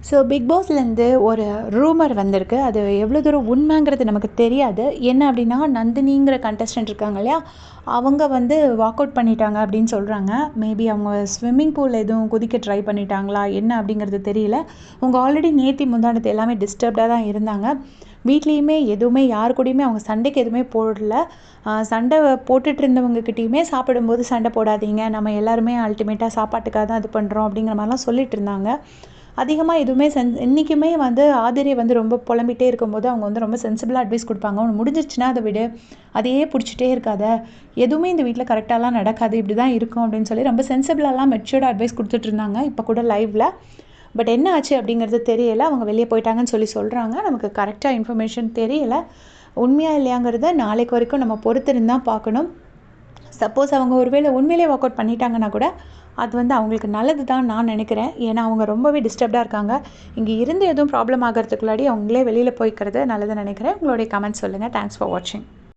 So big பாஸ்லேருந்து ஒரு rumour வந்திருக்கு. அது எவ்வளோ தூரம் உண்மைங்கிறது நமக்கு தெரியாது. என்ன அப்படின்னா, நந்தினிங்கிற கண்டஸ்டன்ட் இருக்காங்க இல்லையா, அவங்க வந்து வாக் அவுட் பண்ணிட்டாங்க அப்படின்னு சொல்கிறாங்க. மேபி அவங்க ஸ்விம்மிங் பூல் எதுவும் குதிக்க ட்ரை பண்ணிட்டாங்களா என்ன அப்படிங்கிறது தெரியல. அவங்க ஆல்ரெடி நேத்தி முந்தானத்து எல்லாமே டிஸ்டர்ப்டாக தான் இருந்தாங்க. வீட்லேயுமே எதுவுமே யார் கூடயுமே அவங்க சண்டைக்கு எதுவுமே போடல. சண்டை போட்டுட்டு இருந்தவங்ககிட்டயுமே சாப்பிடும்போது சண்டை போடாதீங்க, நம்ம எல்லாருமே அல்டிமேட்டாக சாப்பாட்டுக்காக தான் இது பண்ணுறோம் அப்படிங்கிற மாதிரிலாம் சொல்லிட்டு இருந்தாங்க. அதிகமாக எதுவுமே இன்றைக்குமே வந்து ஆதிரை வந்து ரொம்ப புலம்பிகிட்டே இருக்கும்போது அவங்க வந்து ரொம்ப சென்சிபிளாக அட்வைஸ் கொடுப்பாங்க. ஒன்று முடிஞ்சிருச்சுன்னா அதை விடு, அதையே பிடிச்சிட்டே இருக்காத, எதுவுமே இந்த வீட்டில் கரெக்டாலாம் நடக்காது, இப்படி தான் இருக்கும் அப்படின்னு சொல்லி ரொம்ப சென்சிபிளாலாம் மெச்சூர்டாக அட்வைஸ் கொடுத்துட்டு இருந்தாங்க இப்போ கூட லைவில். பட் என்ன ஆச்சு அப்படிங்கிறது தெரியலை. அவங்க வெளியே போயிட்டாங்கன்னு சொல்கிறாங்க. நமக்கு கரெக்டாக இன்ஃபர்மேஷன் தெரியலை. உண்மையாக இல்லையாங்கிறத நாளைக்கு வரைக்கும் நம்ம பொறுத்திருந்து தான் பார்க்கணும். சப்போஸ் அவங்க ஒருவேளை உண்மையிலே வாக் அவுட் பண்ணிட்டாங்கன்னா கூட அது வந்து அவங்களுக்கு நல்லது தான் நான் நினைக்கிறேன். ஏன்னா அவங்க ரொம்பவே டிஸ்டர்ப்டாக இருக்காங்க. இங்கே இருந்து எதுவும் ப்ராப்ளம் ஆகிறதுக்குள்ளாடி அவங்களே வெளியில் போய்க்கிறது நல்லதுன்னு நினைக்கிறேன். உங்களுடைய கமெண்ட்ஸ் சொல்லுங்கள். தேங்க்ஸ் ஃபார் வாட்சிங்.